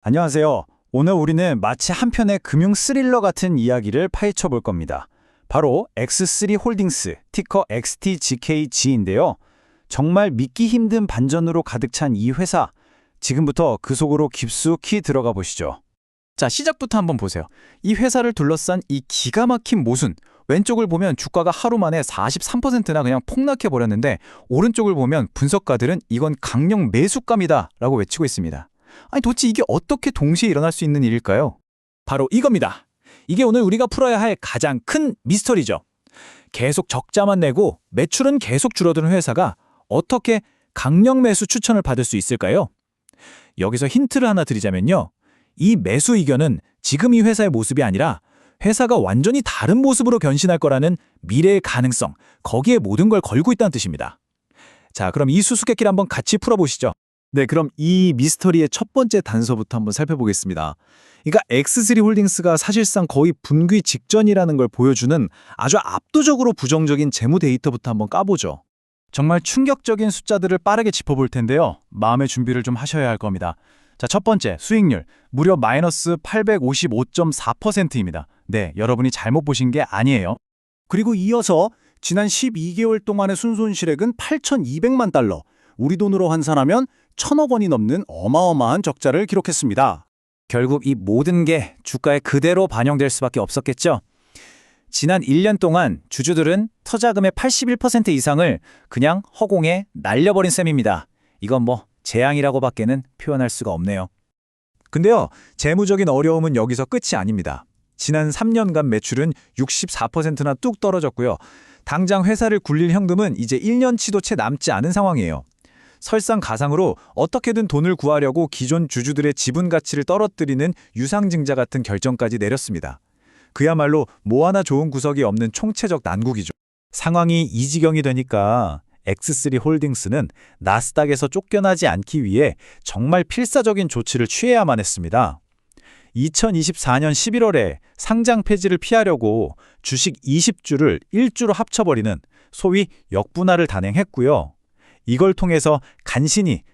안녕하세요. 오늘 우리는 마치 한 편의 금융 스릴러 같은 이야기를 파헤쳐 볼 겁니다. 바로 X3 홀딩스, 티커 XTGKG인데요. 정말 믿기 힘든 반전으로 가득 찬 이 회사. 지금부터 그 속으로 깊숙이 들어가 보시죠. 자, 시작부터 한번 보세요. 이 회사를 둘러싼 이 기가 막힌 모순. 왼쪽을 보면 주가가 하루 만에 43%나 그냥 폭락해 버렸는데, 오른쪽을 보면 분석가들은 이건 강력 매수감이다 라고 외치고 있습니다. 아니, 도대체 이게 어떻게 동시에 일어날 수 있는 일일까요? 바로 이겁니다. 이게 오늘 우리가 풀어야 할 가장 큰 미스터리죠. 계속 적자만 내고 매출은 계속 줄어드는 회사가 어떻게 강력 매수 추천을 받을 수 있을까요? 여기서 힌트를 하나 드리자면요. 이 매수 의견은 지금 이 회사의 모습이 아니라 회사가 완전히 다른 모습으로 변신할 거라는 미래의 가능성, 거기에 모든 걸 걸고 있다는 뜻입니다. 자, 그럼 이 수수께끼를 한번 같이 풀어보시죠. 네, 그럼 이 미스터리의 첫 번째 단서부터 한번 살펴보겠습니다. 그러니까 X3 홀딩스가 사실상 거의 분기 직전이라는 걸 보여주는 아주 압도적으로 부정적인 재무 데이터부터 한번 까보죠. 정말 충격적인 숫자들을 빠르게 짚어볼 텐데요. 마음의 준비를 좀 하셔야 할 겁니다. 자, 첫 번째, 수익률. 무려 마이너스 855.4%입니다. 네, 여러분이 잘못 보신 게 아니에요. 그리고 이어서 지난 12개월 동안의 순손실액은 8,200만 달러, 우리 돈으로 환산하면 1,000억 원이 넘는 어마어마한 적자를 기록했습니다. 결국 이 모든 게 주가에 그대로 반영될 수밖에 없었겠죠. 지난 1년 동안 주주들은 투자금의 81% 이상을 그냥 허공에 날려버린 셈입니다. 이건 뭐 재앙이라고밖에는 표현할 수가 없네요. 근데요, 재무적인 어려움은 여기서 끝이 아닙니다. 지난 3년간 매출은 64%나 뚝 떨어졌고요. 당장 회사를 굴릴 현금은 이제 1년치도 채 남지 않은 상황이에요. 설상가상으로 어떻게든 돈을 구하려고 기존 주주들의 지분 가치를 떨어뜨리는 유상증자 같은 결정까지 내렸습니다. 그야말로 뭐 하나 좋은 구석이 없는 총체적 난국이죠. 상황이 이 지경이 되니까 X3 홀딩스는 나스닥에서 쫓겨나지 않기 위해 정말 필사적인 조치를 취해야만 했습니다. 2024년 11월에 상장 폐지를 피하려고 주식 20주를 1주로 합쳐버리는 소위 역분할을 단행했고요. 이걸 통해서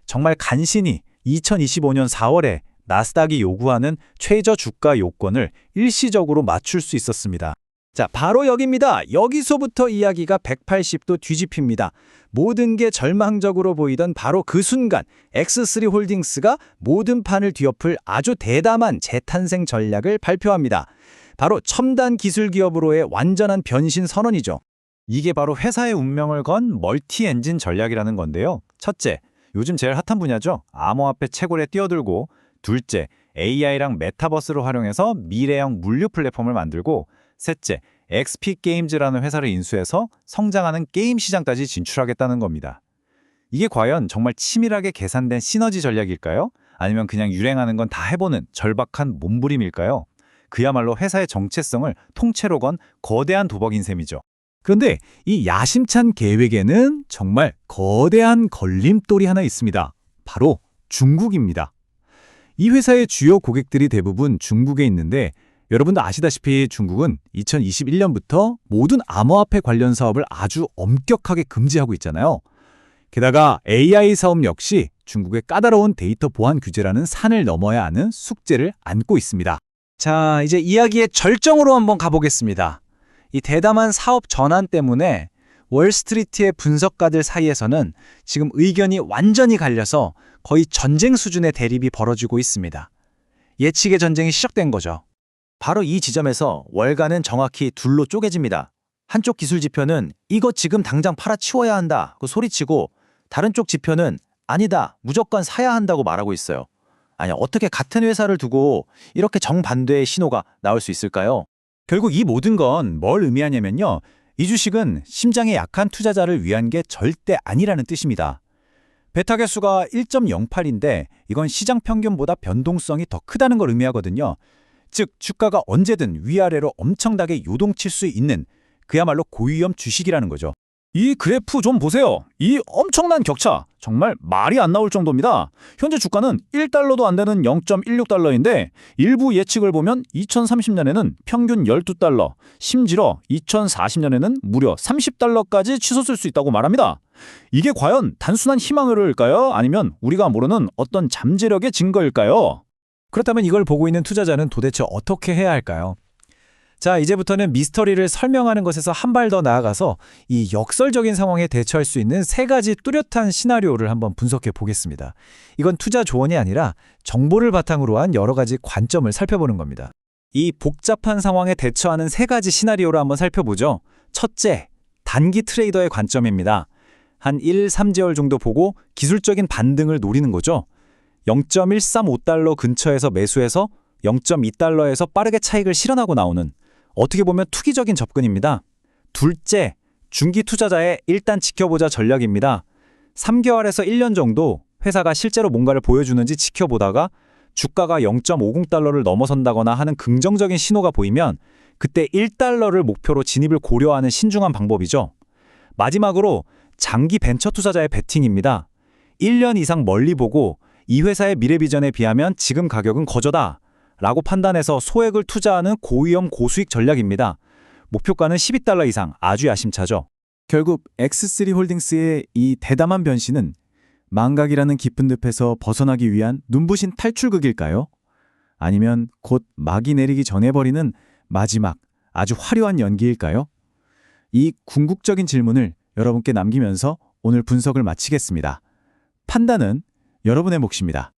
정말 간신히 2025년 4월에 나스닥이 요구하는 최저 주가 요건을 일시적으로 맞출 수 있었습니다. 자, 바로 여기입니다. 여기서부터 이야기가 180도 뒤집힙니다. 모든 게 절망적으로 보이던 바로 그 순간 X3 홀딩스가 모든 판을 뒤엎을 아주 대담한 재탄생 전략을 발표합니다. 바로 첨단 기술 기업으로의 완전한 변신 선언이죠. 이게 바로 회사의 운명을 건 멀티 엔진 전략이라는 건데요. 첫째, 요즘 제일 핫한 분야죠. 암호화폐 채굴에 뛰어들고, 둘째, AI랑 메타버스를 활용해서 미래형 물류 플랫폼을 만들고, 셋째, XP 게임즈라는 회사를 인수해서 성장하는 게임 시장까지 진출하겠다는 겁니다. 이게 과연 정말 치밀하게 계산된 시너지 전략일까요? 아니면 그냥 유행하는 건 다 해보는 절박한 몸부림일까요? 그야말로 회사의 정체성을 통째로 건 거대한 도박인 셈이죠. 그런데 이 야심찬 계획에는 정말 거대한 걸림돌이 하나 있습니다. 바로 중국입니다. 이 회사의 주요 고객들이 대부분 중국에 있는데, 여러분도 아시다시피 중국은 2021년부터 모든 암호화폐 관련 사업을 아주 엄격하게 금지하고 있잖아요. 게다가 AI 사업 역시 중국의 까다로운 데이터 보안 규제라는 산을 넘어야 하는 숙제를 안고 있습니다. 자, 이제 이야기의 절정으로 한번 가보겠습니다. 이 대담한 사업 전환 때문에 월스트리트의 분석가들 사이에서는 지금 의견이 완전히 갈려서 거의 전쟁 수준의 대립이 벌어지고 있습니다. 예측의 전쟁이 시작된 거죠. 바로 이 지점에서 월가는 정확히 둘로 쪼개집니다. 한쪽 기술 지표는 이거 지금 당장 팔아치워야 한다 고 소리치고, 다른 쪽 지표는 아니다, 무조건 사야 한다고 말하고 있어요. 아니, 어떻게 같은 회사를 두고 이렇게 정반대의 신호가 나올 수 있을까요? 결국 이 모든 건 뭘 의미하냐면요. 이 주식은 심장에 약한 투자자를 위한 게 절대 아니라는 뜻입니다. 베타 개수가 1.08인데 이건 시장 평균보다 변동성이 더 크다는 걸 의미하거든요. 즉, 주가가 언제든 위아래로 엄청나게 요동칠 수 있는 그야말로 고위험 주식이라는 거죠. 이 그래프 좀 보세요. 이 엄청난 격차, 정말 말이 안 나올 정도입니다. 현재 주가는 1달러도 안 되는 0.16달러인데 일부 예측을 보면 2030년에는 평균 12달러, 심지어 2040년에는 무려 30달러까지 치솟을 수 있다고 말합니다. 이게 과연 단순한 희망을일까요? 아니면 우리가 모르는 어떤 잠재력의 증거일까요? 그렇다면 이걸 보고 있는 투자자는 도대체 어떻게 해야 할까요? 자, 이제부터는 미스터리를 설명하는 것에서 한 발 더 나아가서 이 역설적인 상황에 대처할 수 있는 세 가지 뚜렷한 시나리오를 한번 분석해 보겠습니다. 이건 투자 조언이 아니라 정보를 바탕으로 한 여러 가지 관점을 살펴보는 겁니다. 이 복잡한 상황에 대처하는 세 가지 시나리오를 한번 살펴보죠. 첫째, 단기 트레이더의 관점입니다. 한 1, 3개월 정도 보고 기술적인 반등을 노리는 거죠. 0.135달러 근처에서 매수해서 0.2달러에서 빠르게 차익을 실현하고 나오는, 어떻게 보면 투기적인 접근입니다. 둘째, 중기 투자자의 일단 지켜보자 전략입니다. 3개월에서 1년 정도 회사가 실제로 뭔가를 보여주는지 지켜보다가 주가가 0.50달러를 넘어선다거나 하는 긍정적인 신호가 보이면 그때 1달러를 목표로 진입을 고려하는 신중한 방법이죠. 마지막으로 장기 벤처 투자자의 베팅입니다. 1년 이상 멀리 보고 이 회사의 미래 비전에 비하면 지금 가격은 거저다 라고 판단해서 소액을 투자하는 고위험 고수익 전략입니다. 목표가는 12달러 이상, 아주 야심차죠. 결국 X3 홀딩스의 이 대담한 변신은 망각이라는 깊은 늪에서 벗어나기 위한 눈부신 탈출극일까요? 아니면 곧 막이 내리기 전에 벌이는 마지막 아주 화려한 연기일까요? 이 궁극적인 질문을 여러분께 남기면서 오늘 분석을 마치겠습니다. 판단은 여러분의 몫입니다.